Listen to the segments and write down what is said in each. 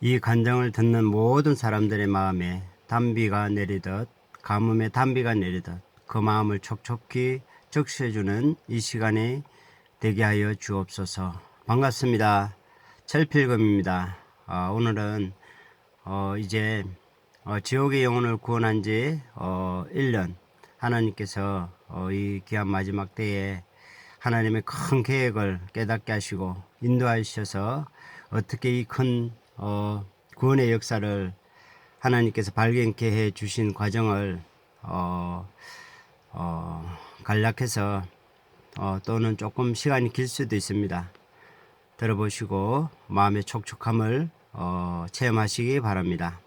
이 간정을 듣는 모든 사람들의 마음에 단비가 내리듯 가뭄에 단비가 내리듯 그 마음을 촉촉히 적셔주는 이 시간이 되게 하여 주옵소서. 반갑습니다. 첼필금입니다. 오늘은 이제 지옥의 영혼을 구원한 지 1년, 하나님께서 이 귀한 마지막 때에 하나님의 큰 계획을 깨닫게 하시고 인도하셔서 어떻게 이 큰 구원의 역사를 하나님께서 발견케 해 주신 과정을 간략해서 또는 조금 시간이 길 수도 있습니다. 들어보시고 마음의 촉촉함을 체험하시기 바랍니다.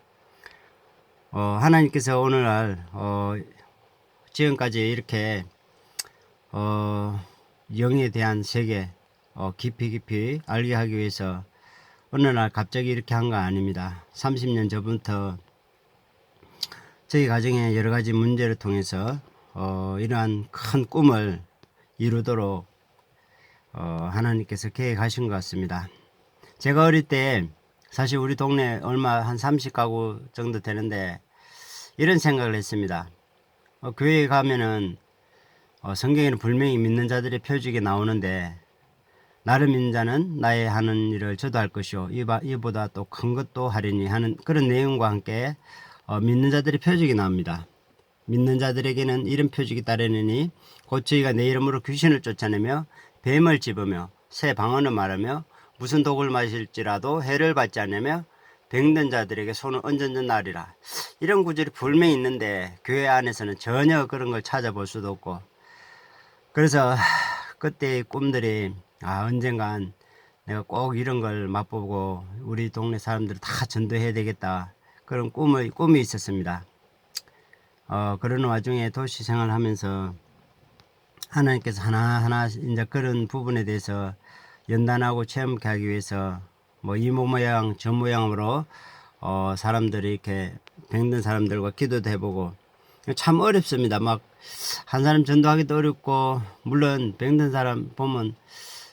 하나님께서 오늘날 지금까지 이렇게 영에 대한 세계 깊이 알게 하기 위해서 어느 날 갑자기 이렇게 한 거 아닙니다. 30년 전부터 저희 가정에 여러 가지 문제를 통해서 이러한 큰 꿈을 이루도록 하나님께서 계획하신 것 같습니다. 제가 어릴 때 사실 우리 동네 얼마 한 30가구 정도 되는데 이런 생각을 했습니다. 교회에 가면은 성경에는 분명히 믿는 자들의 표적이 나오는데 나를 믿는 자는 나의 하는 일을 저도 할 것이요 이보다 또 큰 것도 하리니 하는 그런 내용과 함께 믿는 자들의 표적이 나옵니다. 믿는 자들에게는 이런 표적이 따르느니 곧 저희가 내 이름으로 귀신을 쫓아내며 뱀을 집으며 새 방언을 말하며 무슨 독을 마실지라도 해를 받지 않으며 병든 자들에게 손을 얹은 날이라. 이런 구절이 분명히 있는데 교회 안에서는 전혀 그런 걸 찾아볼 수도 없고, 그래서 그때의 꿈들이 언젠간 내가 꼭 이런 걸 맛보고 우리 동네 사람들 다 전도해야 되겠다, 그런 꿈이 있었습니다. 그런 와중에 도시 생활을 하면서 하나님께서 하나하나 이제 그런 부분에 대해서 연단하고 체험케 하기 위해서 뭐 이 모양 저 모양으로 사람들이 이렇게 병든 사람들과 기도도 해보고 참 어렵습니다. 막 한 사람 전도하기도 어렵고, 물론 병든 사람 보면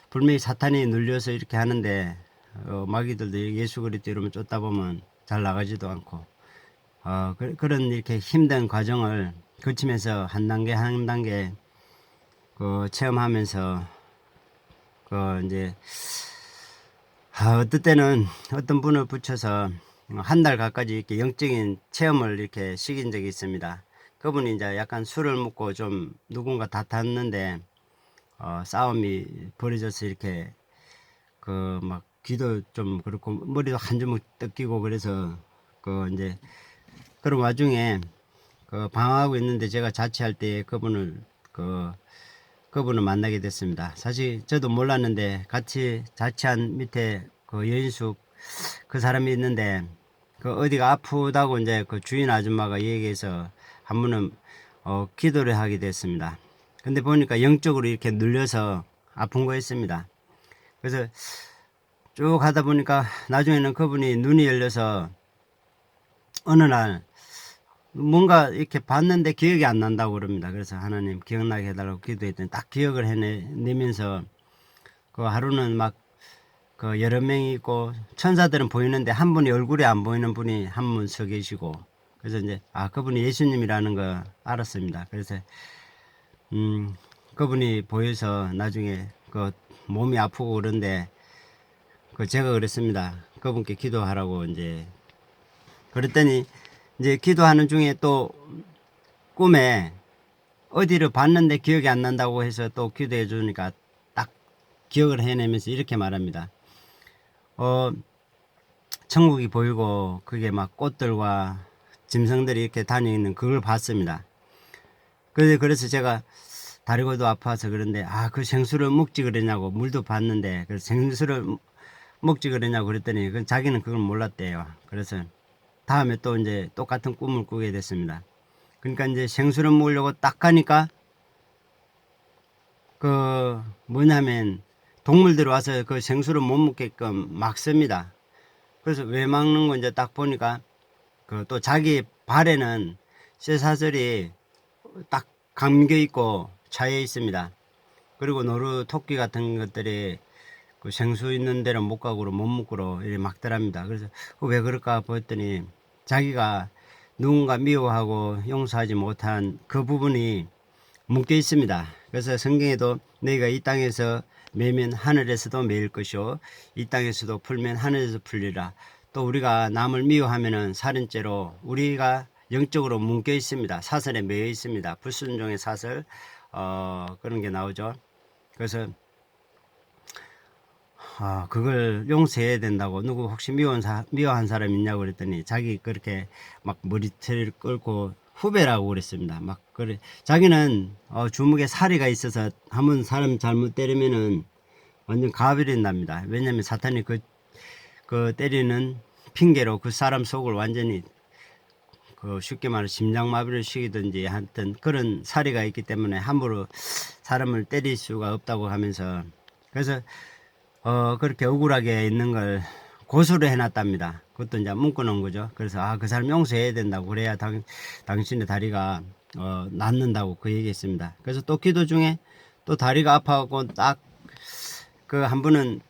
분명히 사탄이 눌려서 이렇게 하는데 마귀들도 예수 그리스도 이름을 쫓다 보면 잘 나가지도 않고 그런 이렇게 힘든 과정을 거치면서 한 단계 한 단계 체험하면서 이제 어떨 때는 어떤 분을 붙여서 한 달 가까이 이렇게 영적인 체험을 이렇게 시킨 적이 있습니다. 그분이 이제 약간 술을 먹고 좀 누군가 다퉜는데 싸움이 벌어져서 이렇게 막 귀도 좀 그렇고 머리도 한 주먹 뜯기고, 그래서 이제 그런 와중에 방황하고 있는데 제가 자취할 때 그분을 만나게 됐습니다. 사실 저도 몰랐는데 같이 자취한 밑에 여인숙 그 사람이 있는데 어디가 아프다고 이제 주인 아줌마가 얘기해서 한 번은 기도를 하게 됐습니다. 근데 보니까 영적으로 이렇게 눌려서 아픈 거였습니다. 그래서 쭉 하다 보니까 나중에는 그분이 눈이 열려서 어느 날 뭔가 이렇게 봤는데 기억이 안 난다고 그럽니다. 그래서 하나님 기억나게 해달라고 기도했더니 딱 기억을 해내면서 하루는 막 여러 명이 있고 천사들은 보이는데 한 분이 얼굴이 안 보이는 분이 한 분 서 계시고, 그래서 이제 그분이 예수님이라는 거 알았습니다. 그래서 그분이 보여서 나중에 몸이 아프고 그런데 제가 그랬습니다. 그분께 기도하라고 이제 그랬더니 이제 기도하는 중에 또 꿈에 어디를 봤는데 기억이 안 난다고 해서 또 기도해 주니까 딱 기억을 해내면서 이렇게 말합니다. 천국이 보이고 그게 막 꽃들과 짐승들이 이렇게 다니는 그걸 봤습니다. 그래서 제가 다리고도 아파서 그런데 그 생수를 먹지 그러냐고, 물도 봤는데 그래서 생수를 먹지 그러냐고 그랬더니 자기는 그걸 몰랐대요. 그래서 다음에 또 이제 똑같은 꿈을 꾸게 됐습니다. 그러니까 이제 생수를 먹으려고 딱 가니까 뭐냐면 동물들이 와서 생수를 못 먹게끔 막습니다. 그래서 왜 막는 건지 딱 보니까 또 자기 발에는 쇠사슬이 딱 감겨 있고 차여 있습니다. 그리고 노루 토끼 같은 것들이 그 생수 있는 데는 못 가고로 못 먹고로 이렇게 막더랍니다. 그래서 왜 그럴까 보였더니 자기가 누군가 미워하고 용서하지 못한 그 부분이 묶여 있습니다. 그래서 성경에도 너희가 이 땅에서 매면 하늘에서도 매일 것이요 이 땅에서도 풀면 하늘에서 풀리라. 또 우리가 남을 미워하면은 살인죄로 우리가 영적으로 묶여 있습니다. 사슬에 매여 있습니다. 불순종의 사슬 그런 게 나오죠. 그래서 그걸 용서해야 된다고. 누구 혹시 미워한 사람 있냐고 그랬더니 자기 그렇게 막 머리채를 끌고 후배라고 그랬습니다. 막 그래. 자기는 주먹에 사리가 있어서 한번 사람 잘못 때리면은 완전 가버린 납니다. 왜냐면 사탄이 그 때리는 핑계로 그 사람 속을 완전히 쉽게 말해 심장마비를 시키든지 하여튼 그런 사리가 있기 때문에 함부로 사람을 때릴 수가 없다고 하면서 그래서 그렇게 억울하게 있는 걸 고소를 해놨답니다. 그것도 이제 묶어놓은 거죠. 그래서 그 사람 용서해야 된다고. 그래야 당신의 다리가 낫는다고 그 얘기했습니다. 그래서 또 기도 중에 또 다리가 아파갖고 딱 그 한 분은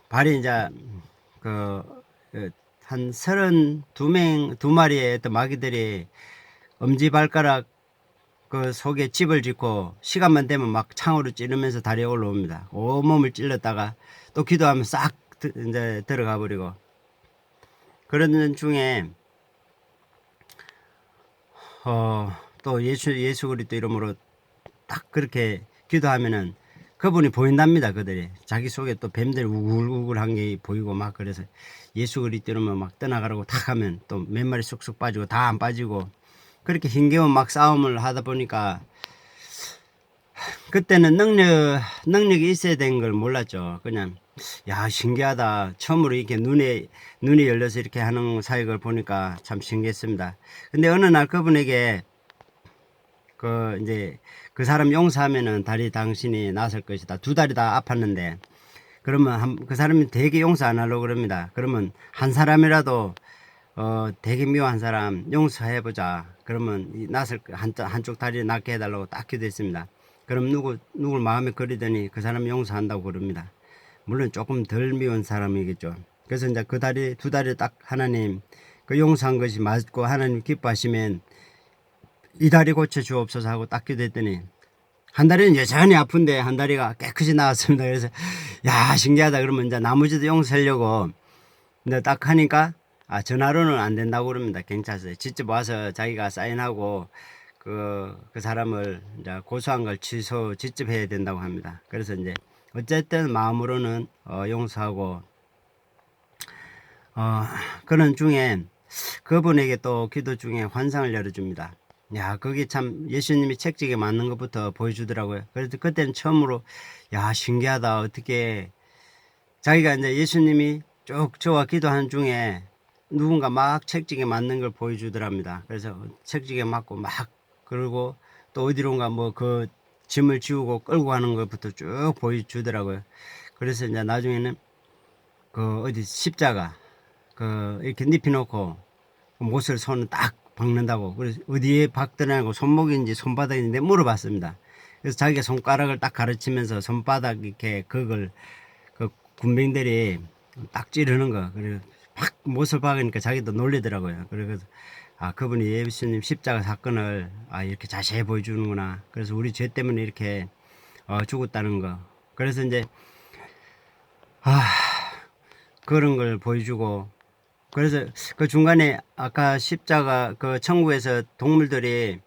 발이 이제 한 32마리의 어떤 마귀들이 엄지발가락 그 속에 집을 짓고 시간만 되면 막 창으로 찌르면서 다리에 올라옵니다. 온몸을 찔렀다가 또 기도하면 싹 이제 들어가 버리고 그러는 중에 또 예수 그리스도 이름으로 딱 그렇게 기도하면은 그분이 보인답니다. 그들이 자기 속에 또 뱀들이 우글우글한 게 보이고 막 그래서 예수 그리스도 이름으로 막 떠나가라고 탁 하면 또 몇 마리 쑥쑥 빠지고 다 안 빠지고 그렇게 힘겨운 막 싸움을 하다 보니까 그때는 능력이 있어야 되는 걸 몰랐죠. 그냥 야 신기하다. 처음으로 이렇게 눈이 열려서 이렇게 하는 사역을 보니까 참 신기했습니다. 근데 어느 날 그분에게 이제 그 사람 용서하면은 다리 당신이 나설 것이다. 두 다리 다 아팠는데 그러면 그 사람이 되게 용서 안 하려고 그럽니다. 그러면 한 사람이라도 되게 미워한 사람 용서해보자. 그러면 한쪽 다리 낫게 해달라고 딱 기도했습니다. 그럼 누굴 마음에 그리더니 그 사람 용서한다고 그럽니다. 물론 조금 덜 미운 사람이겠죠. 그래서 이제 두 다리 딱 하나님 그 용서한 것이 맞고 하나님 기뻐하시면 이 다리 고쳐 주옵소서 하고 딱 기도했더니 한 다리는 여전히 아픈데 한 다리가 깨끗이 나왔습니다. 그래서 야 신기하다. 그러면 이제 나머지도 용서하려고 근데 딱 하니까 전화로는 안 된다고 그럽니다. 경찰서에 직접 와서 자기가 사인하고 그 사람을 이제 고소한 걸 직접 해야 된다고 합니다. 그래서 이제 어쨌든 마음으로는 용서하고 그런 중에 그분에게 또 기도 중에 환상을 열어줍니다. 야, 그게 참 예수님이 책찍에 맞는 것부터 보여주더라고요. 그래서 그때는 처음으로 야, 신기하다. 어떻게 자기가 이제 예수님이 쭉 저와 기도하는 중에 누군가 막 책찍에 맞는 걸 보여주더랍니다. 그래서 책찍에 맞고 막 그러고 또 어디론가 뭐 그 짐을 지우고 끌고 가는 것부터 쭉 보여주더라고요. 그래서 이제 나중에는 어디 십자가 이렇게 눕혀놓고 못을 손을 딱 박는다고. 그래서 어디에 박더냐고 손목인지 손바닥인지 물어봤습니다. 그래서 자기가 손가락을 딱 가르치면서 손바닥 이렇게 그걸 군병들이 딱 찌르는 거. 그래서 팍 못을 박으니까 자기도 놀리더라고요. 그래서 그분이 예수님 십자가 사건을 이렇게 자세히 보여주는구나. 그래서 우리 죄 때문에 이렇게 죽었다는 거. 그래서 이제 그런 걸 보여주고 그래서 그 중간에 아까 십자가 천국에서 동물들이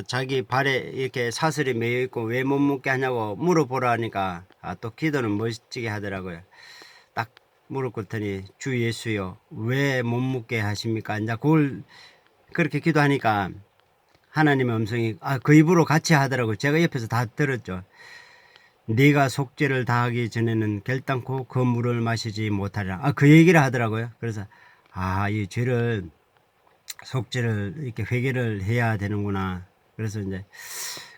자기 발에 이렇게 사슬이 매여 있고 왜 못 먹게 하냐고 물어보라니까 또 기도는 멋지게 하더라고요. 딱 물었더니 주 예수요 왜 못 먹게 하십니까? 이제 그걸 그렇게 기도하니까 하나님의 음성이 그 입으로 같이 하더라고요. 제가 옆에서 다 들었죠. 네가 속죄를 다하기 전에는 결단코 그 물을 마시지 못하리라. 그 얘기를 하더라고요. 그래서 이 죄를 속죄를 이렇게 회개를 해야 되는구나. 그래서 이제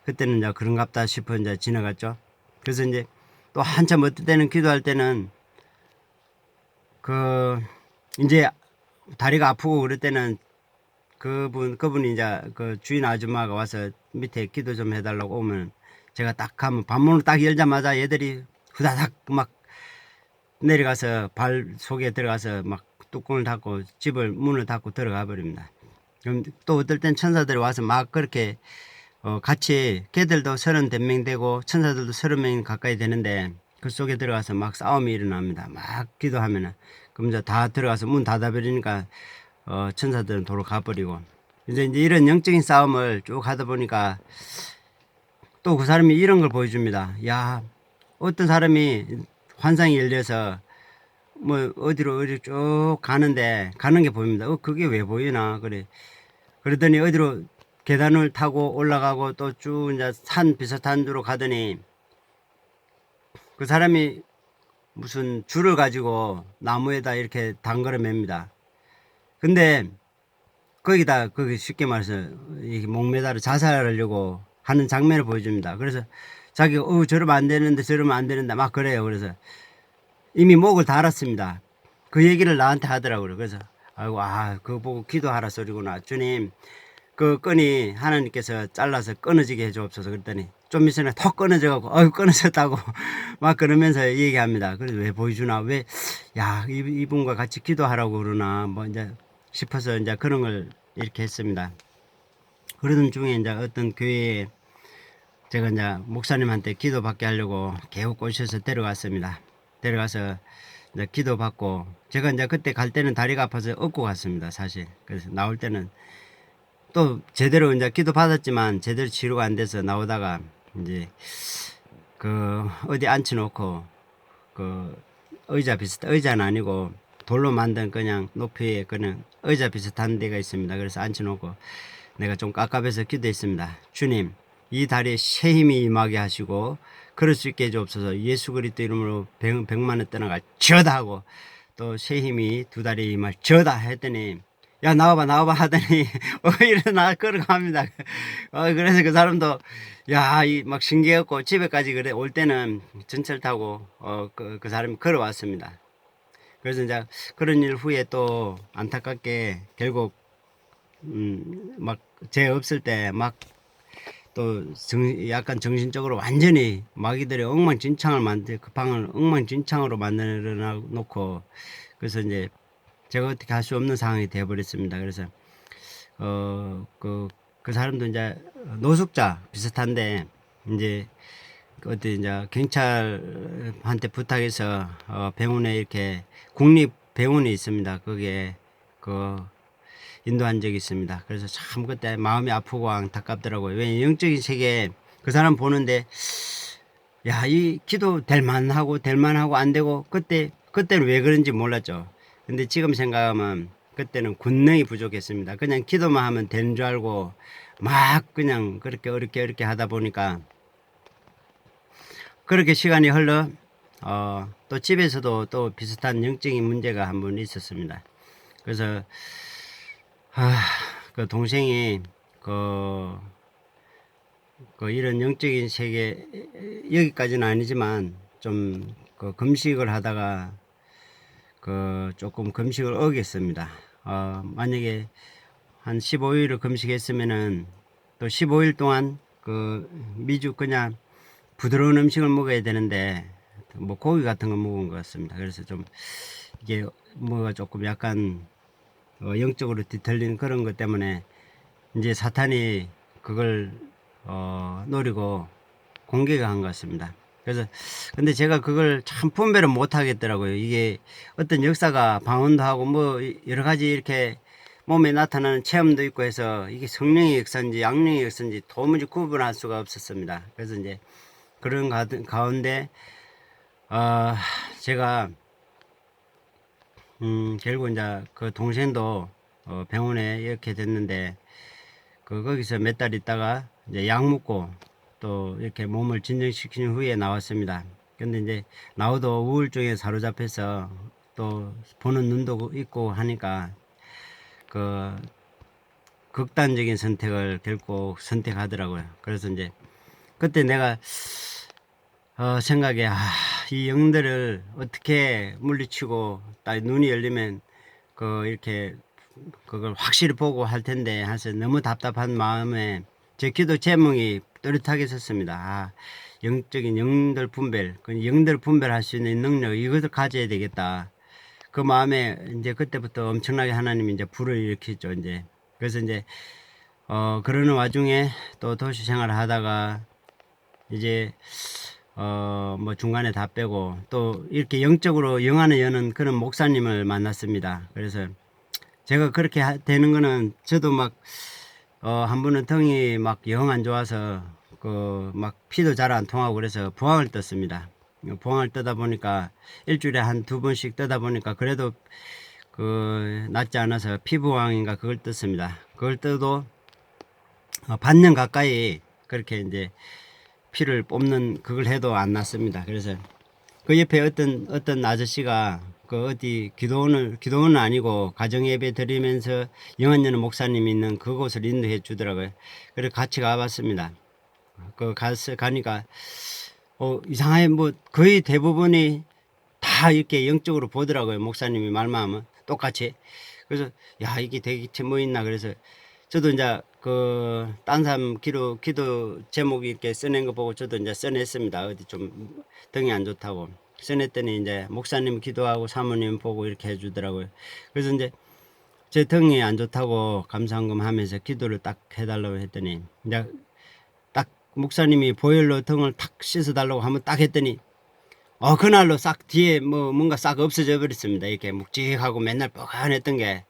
그때는 이제 그런갑다 싶어 이제 지나갔죠. 그래서 이제 또 한참 어떨 때는 기도할 때는 이제 다리가 아프고 그럴 때는 그분이 이제 주인 아줌마가 와서 밑에 기도 좀 해달라고 오면 제가 딱 가면 반문을 딱 열자마자 얘들이 후다닥 막 내려가서 발 속에 들어가서 막 뚜껑을 닫고 집을 문을 닫고 들어가 버립니다. 그럼 또 어떨 땐 천사들이 와서 막 그렇게 같이 걔들도 30명 되고 천사들도 30명 가까이 되는데 그 속에 들어가서 막 싸움이 일어납니다. 막 기도하면은 그럼 이제 다 들어가서 문 닫아버리니까 천사들은 도로 가버리고 이제 이런 영적인 싸움을 쭉 하다 보니까 또 그 사람이 이런 걸 보여줍니다. 야, 어떤 사람이 환상이 열려서 뭐 어디로 쭉 가는데 가는 게 보입니다. 그게 왜 보이나 그래. 그러더니 어디로 계단을 타고 올라가고 또 쭉 이제 산 비슷한 데로 가더니 그 사람이 무슨 줄을 가지고 나무에다 이렇게 담그어 맵니다. 근데 거기다 거기 쉽게 말해서 이렇게 목매달아 자살하려고 하는 장면을 보여줍니다. 그래서 자기가 저러면 안 되는데 저러면 안 되는데 막 그래요. 그래서 이미 목을 달았습니다. 그 얘기를 나한테 하더라고요. 그래서 아이고 그거 보고 기도하라 소리구나. 주님 그 끈이 하나님께서 잘라서 끊어지게 해주옵소서. 그랬더니 좀 있으나 턱 끊어져가고 끊어졌다고 막 그러면서 얘기합니다. 그래서 왜 보여주나 왜 이분과 같이 기도하라고 그러나 뭐 이제 싶어서 이제 그런 걸 이렇게 했습니다. 그러던 중에 이제 어떤 교회에 제가 이제 목사님한테 기도받게 하려고 개우 꼬셔서 데려갔습니다. 데려가서 이제 기도받고 제가 이제 그때 갈 때는 다리가 아파서 업고 갔습니다. 사실. 그래서 나올 때는 또 제대로 이제 기도 받았지만 제대로 치료가 안 돼서 나오다가 이제 그 어디 앉혀놓고 그 의자는 아니고 돌로 만든 그냥 높이에 그냥 의자 비슷한 데가 있습니다. 그래서 앉혀놓고 내가 좀 깝깝해서 기도했습니다. 주님, 이 다리에 새 힘이 임하게 하시고 그럴 수 있게 해주옵소서. 예수 그리스도 이름으로 백만을 떠나갈 지어다 하고 또 새 힘이 두 다리에 임할 지어다 했더니 야 나와봐 하더니 일어나 걸어갑니다. 그래서 그 사람도 막 신기했고 집에까지 그래 올 때는 전철 타고 그 사람이 걸어왔습니다. 그래서 이제 그런 일 후에 또 안타깝게 결국 막 제 없을 때 막 또 약간 정신적으로 완전히 마귀들이 엉망진창을 그 방을 엉망진창으로 만들어 놓고 그래서 이제 제가 어떻게 할 수 없는 상황이 되어 버렸습니다. 그래서 그 사람도 이제 노숙자 비슷한데 이제 어디 이제 경찰한테 부탁해서 병원에 이렇게 국립 병원이 있습니다. 거기에 인도한 적이 있습니다. 그래서 참 그때 마음이 아프고 안타깝더라고요. 왜 영적인 세계 그 사람 보는데 이 기도 될 만하고 안 되고 그때는 왜 그런지 몰랐죠. 근데 지금 생각하면 그때는 권능이 부족했습니다. 그냥 기도만 하면 되는 줄 알고 막 그냥 그렇게 어렵게 하다 보니까 그렇게 시간이 흘러 또 집에서도 또 비슷한 영적인 문제가 한 번 있었습니다. 그래서 그 동생이 이런 영적인 세계 여기까지는 아니지만 좀 금식을 하다가 조금 금식을 어겼습니다. 만약에 한 15일을 금식했으면은 또 15일 동안 미주 그냥 부드러운 음식을 먹어야 되는데 뭐 고기 같은 거 먹은 것 같습니다. 그래서 좀 이게 뭐가 조금 약간 영적으로 뒤틀리는 그런 것 때문에 이제 사탄이 그걸 노리고 공격한 것 같습니다. 그래서 근데 제가 그걸 참 분별을 못 하겠더라고요. 이게 어떤 역사가 방언도 하고 뭐 여러 가지 이렇게 몸에 나타나는 체험도 있고 해서 이게 성령의 역사인지 양령의 역사인지 도무지 구분할 수가 없었습니다. 그래서 이제 그런 가운데 제가 결국 이제 그 동생도 병원에 이렇게 됐는데 거기서 몇 달 있다가 이제 약 먹고 또 이렇게 몸을 진정시킨 후에 나왔습니다. 근데 이제 나오도 우울증에 사로잡혀서 또 보는 눈도 있고 하니까 극단적인 선택을 결국 선택하더라고요. 그래서 이제 그때 내가 생각에 이 영들을 어떻게 물리치고 딱 눈이 열리면 이렇게 그걸 확실히 보고 할 텐데 해서 너무 답답한 마음에 제 기도 제목이 또렷하게 섰습니다. 영적인 영들 분별, 그 영들 분별할 수 있는 능력, 이것을 가져야 되겠다. 그 마음에 이제 그때부터 엄청나게 하나님이 이제 불을 일으키죠, 이제. 그래서 이제, 그러는 와중에 또 도시 생활을 하다가 이제, 뭐 중간에 다 빼고 또 이렇게 영적으로 영안을 여는 그런 목사님을 만났습니다. 그래서 제가 그렇게 되는 거는 저도 막, 한 번은 덩이 막 영 안 좋아서 그 막 피도 잘 안 통하고 그래서 부항을 떴습니다. 부항을 뜨다 보니까 일주일에 한 2번씩 뜨다 보니까 그래도 그 낫지 않아서 피부항인가 그걸 떴습니다. 그걸 떠도 반년 가까이 그렇게 이제 피를 뽑는 그걸 해도 안 났습니다. 그래서 그 옆에 어떤 아저씨가 그 어디 기도원은 아니고 가정예배 드리면서 영안여는 목사님이 있는 그곳을 인도해 주더라고요. 그래서 같이 가봤습니다. 가니까 이상하게 뭐 거의 대부분이 다 이렇게 영적으로 보더라고요. 목사님이 말만 하면 똑같이. 그래서 야, 이게 대기체 뭐 있나. 그래서 저도 이제 그 딴 사람 기도 제목 이렇게 써낸 거 보고 저도 이제 써냈습니다. 어디 좀 등이 안 좋다고 써냈더니 이제 목사님 기도하고 사모님 보고 이렇게 해주더라고요. 그래서 이제 제 등이 안 좋다고 감사한금 하면서 기도를 딱 해달라고 했더니 이제 딱 목사님이 보혈로 등을 탁 씻어달라고 하면 딱 했더니 그날로 싹 뒤에 뭔가 싹 없어져 버렸습니다. 이렇게 묵직하고 맨날 뻐근했던 게.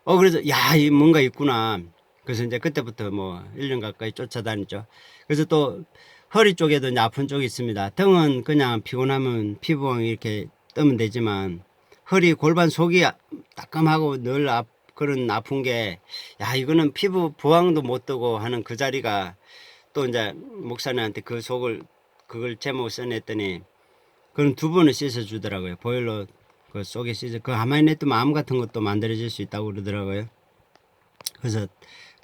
그래서 야, 이 뭔가 있구나. 그래서 이제 그때부터 뭐 1년 가까이 쫓아다녔죠. 그래서 또 허리 쪽에도 이제 아픈 쪽이 있습니다. 등은 그냥 피곤하면 피부왕 이렇게 뜨면 되지만 허리 골반 속이 따끔하고 늘 그런 아픈 게, 야, 이거는 피부 부항도 못 뜨고 하는 그 자리가 또 이제 목사님한테 그걸 제목을 써냈더니 그건 2번을 씻어주더라고요. 보일러 그 속에 씻어, 그 가만히 냅두면 암 같은 것도 만들어질 수 있다고 그러더라고요. 그래서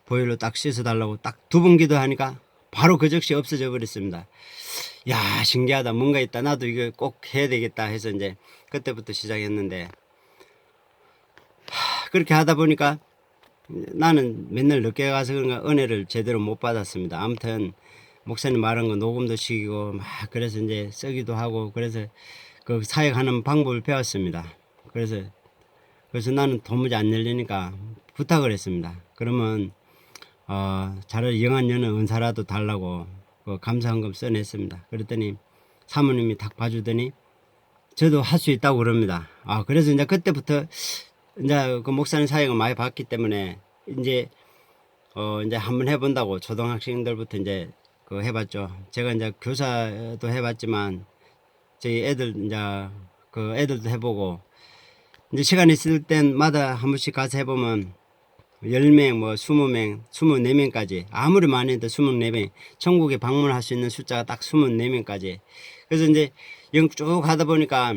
보일러 딱 씻어달라고 딱 2번 기도하니까 바로 그 즉시 없어져 버렸습니다. 야, 신기하다. 뭔가 있다. 나도 이거 꼭 해야 되겠다 해서 이제 그때부터 시작했는데, 그렇게 하다 보니까 나는 맨날 늦게 가서 그런가 은혜를 제대로 못 받았습니다. 아무튼 목사님 말한 거 녹음도 시키고 막 그래서 이제 쓰기도 하고 그래서 그 사역하는 방법을 배웠습니다. 그래서 나는 도무지 안 열리니까 부탁을 했습니다. 그러면 차라리 영안여는 은사라도 달라고 그 감사한금 써냈습니다. 그랬더니 사모님이 딱 봐주더니 저도 할 수 있다고 그럽니다. 그래서 이제 그때부터 이제 그 목사님 사역을 많이 봤기 때문에 이제 이제 한번 해본다고 초등학생들부터 이제 그 해봤죠. 제가 이제 교사도 해봤지만 저희 애들 이제 그 애들도 해보고 이제 시간 있을 때마다 한 번씩 가서 해보면 10명 뭐 20명 24명까지 아무리 많이 해도 24명 천국에 방문할 수 있는 숫자가 딱 24명까지. 그래서 이제 영 쭉 하다 보니까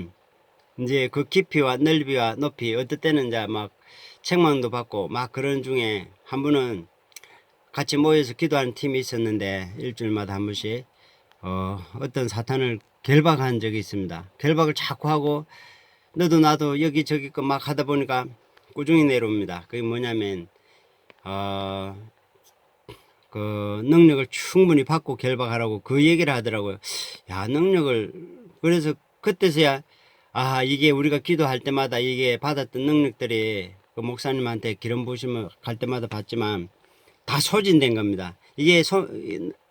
이제 그 깊이와 넓이와 높이 어떨 때는 이제 막 책망도 받고 막 그런 중에 한 분은 같이 모여서 기도하는 팀이 있었는데 일주일마다 한 번씩 어떤 사탄을 결박한 적이 있습니다. 결박을 자꾸 하고 너도 나도 여기저기 거 막 하다 보니까 꾸준히 내려옵니다. 그게 뭐냐면 그 능력을 충분히 받고 결박하라고 그 얘기를 하더라고요. 야, 능력을. 그래서 그때서야 이게 우리가 기도할 때마다 이게 받았던 능력들이 그 목사님한테 기름 부으시면 갈 때마다 받지만 다 소진된 겁니다. 이게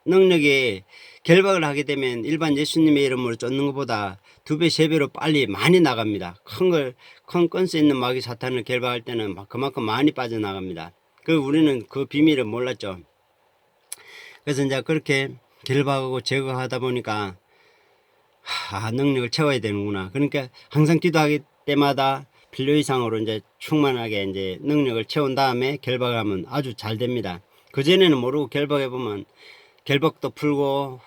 능력이 결박을 하게 되면 일반 예수님의 이름으로 쫓는 것보다 2배, 3배로 빨리 많이 나갑니다. 큰 건수 있는 마귀 사탄을 결박할 때는 그만큼 많이 빠져나갑니다. 우리는 그 비밀을 몰랐죠. 그래서 이제 그렇게 결박하고 제거하다 보니까 능력을 채워야 되는구나. 그러니까 항상 기도하기 때마다 필요 이상으로 이제 충만하게 이제 능력을 채운 다음에 결박을 하면 아주 잘 됩니다. 그전에는 모르고 결박해보면 결박도 풀고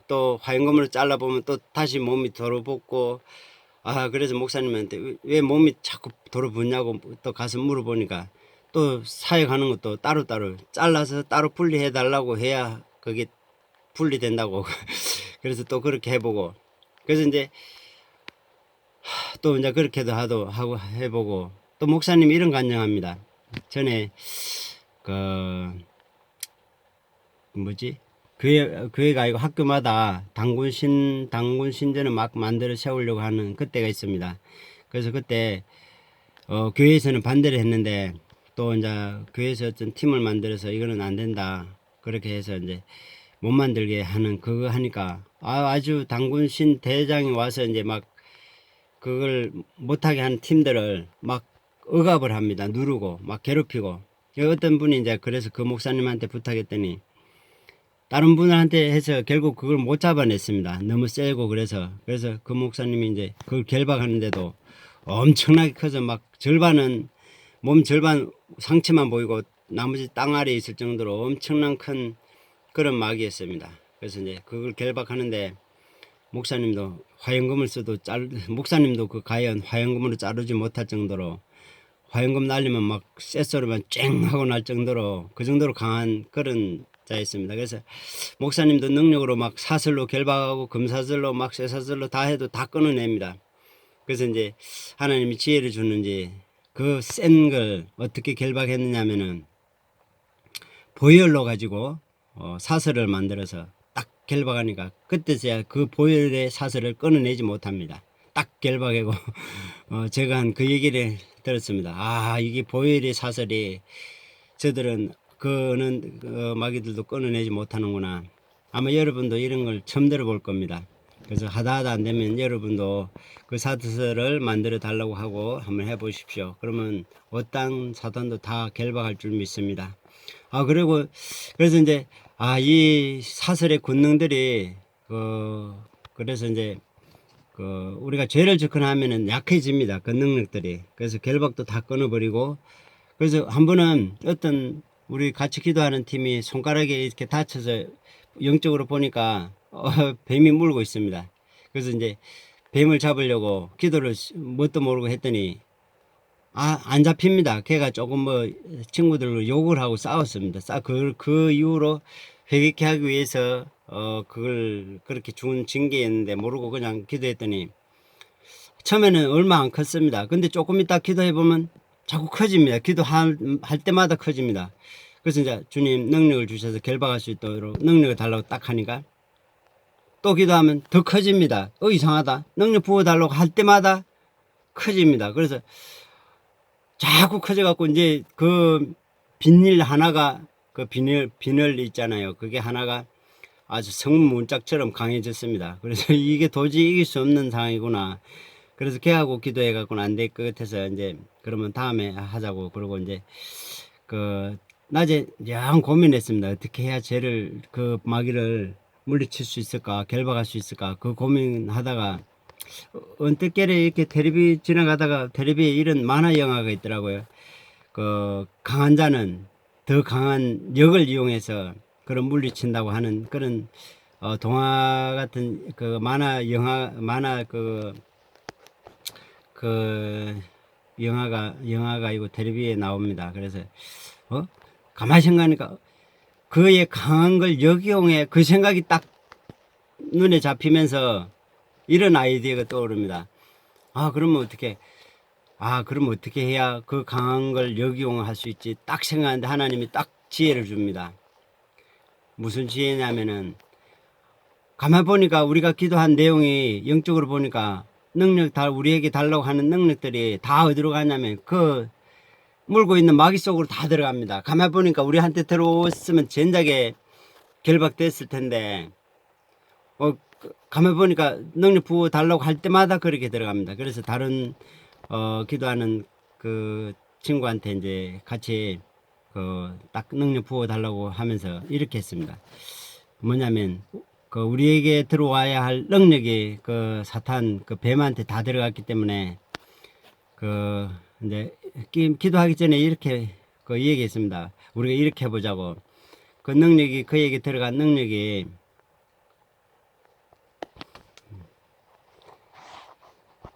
또 화염검으로 잘라보면 또 다시 몸이 돌아붙고 그래서 목사님한테 왜 몸이 자꾸 돌아붙냐고 또 가서 물어보니까 또 사역하는 것도 따로따로 잘라서 따로 분리해달라고 해야 그게 분리된다고. 그래서 또 그렇게 해보고 그래서 이제 또 이제 그렇게도 하고 해보고 또 목사님이 이런 간증합니다. 전에 그 뭐지 교회가 아니고 학교마다 당군 신전을 막 만들어 세우려고 하는 그때가 있습니다. 그래서 그때 교회에서는 반대를 했는데 또 이제 교회에서 어떤 팀을 만들어서 이거는 안 된다 그렇게 해서 이제 못 만들게 하는 그거 하니까 아주 당군신 대장이 와서 이제 막 그걸 못하게 하는 팀들을 막 억압을 합니다. 누르고 막 괴롭히고 어떤 분이 이제 그래서 그 목사님한테 부탁했더니 다른 분한테 해서 결국 그걸 못 잡아냈습니다. 너무 세고 그래서 그 목사님이 이제 그걸 결박하는데도 엄청나게 커서 막 몸 절반 상체만 보이고 나머지 땅 아래에 있을 정도로 엄청난 큰 그런 마귀였습니다. 그래서 이제 그걸 결박하는데 목사님도 화형금을 써도 목사님도 그 가연 화형금으로 자르지 못할 정도로 화형금 날리면 막 쇳소리만 쨍 하고 날 정도로 그 정도로 강한 그런 자였습니다. 그래서 목사님도 능력으로 막 사슬로 결박하고 금사슬로 막 쇠사슬로 다 해도 다 끊어냅니다. 그래서 이제 하나님이 지혜를 주는지 그 센 걸 어떻게 결박했느냐면은 보혈로 가지고 사슬을 만들어서 딱 결박하니까 그때서야 그 보혈의 사슬을 끊어내지 못합니다. 딱 결박하고 제가 한 그 얘기를 들었습니다. 아 이게 보혈의 사슬이 저들은 그는 마귀들도 끊어내지 못하는구나. 아마 여러분도 이런 걸 처음 들어볼 겁니다. 그래서 하다 안 되면 여러분도 그 사슬을 만들어 달라고 하고 한번 해보십시오. 그러면 어떤 사단도 다 결박할 줄 믿습니다. 그리고 그래서 이제 이 사슬의 권능들이 그래서 이제 우리가 죄를 접근하면은 약해집니다. 그 능력들이. 그래서 결박도 다 끊어버리고 그래서 한 번은 어떤 우리 같이 기도하는 팀이 손가락에 이렇게 다쳐서 영적으로 보니까 뱀이 물고 있습니다. 그래서 이제 뱀을 잡으려고 기도를 뭣도 모르고 했더니 안 잡힙니다. 걔가 조금 친구들로 욕을 하고 싸웠습니다. 그 이후로 회개케 하기 위해서 그걸 그렇게 준 징계였는데 모르고 그냥 기도했더니 처음에는 얼마 안 컸습니다. 근데 조금 있다 기도해 보면 자꾸 커집니다. 기도할 때마다 커집니다. 그래서 이제 주님 능력을 주셔서 결박할 수 있도록 능력을 달라고 딱 하니까 또 기도하면 더 커집니다. 이상하다. 능력 부어달라고 할 때마다 커집니다. 그래서 자꾸 커져갖고 이제 그 비닐 하나가 그 비늘 있잖아요. 그게 하나가 아주 성문짝처럼 강해졌습니다. 그래서 이게 도저히 이길 수 없는 상황이구나. 그래서 걔하고 기도해갖고는 안 될 것 같아서 이제 그러면 다음에 하자고 그러고 이제 낮에 영 고민했습니다. 어떻게 해야 쟤를 그 마귀를 물리칠 수 있을까, 결박할 수 있을까 그 고민하다가 언뜻결에 이렇게 텔레비 지나가다가 텔레비에 이런 만화 영화가 있더라고요. 강한 자는 더 강한 역을 이용해서 그런 물리친다고 하는 그런 동화 같은 만화 영화가 이거 텔레비에 나옵니다. 그래서 가만히 생각하니까 그의 강한 걸 역이용해 그 생각이 딱 눈에 잡히면서 이런 아이디어가 떠오릅니다. 그러면 어떻게 해야 그 강한 걸 역이용할 수 있지? 딱 생각하는데 하나님이 딱 지혜를 줍니다. 무슨 지혜냐면은 가만 보니까 우리가 기도한 내용이 영적으로 보니까 우리에게 달라고 하는 능력들이 다 어디로 가냐면 물고 있는 마귀 속으로 다 들어갑니다. 가만 보니까 우리한테 들어왔으면 전작에 결박됐을 텐데 가만 보니까 능력 부어 달라고 할 때마다 그렇게 들어갑니다. 그래서 다른 기도하는 그 친구한테 이제 같이 딱 능력 부어 달라고 하면서 이렇게 했습니다. 뭐냐면 우리에게 들어와야 할 능력이 사탄 뱀한테 다 들어갔기 때문에 이제 기도하기 전에 이렇게 얘기했습니다. 우리가 이렇게 해보자고. 그에게 들어간 능력이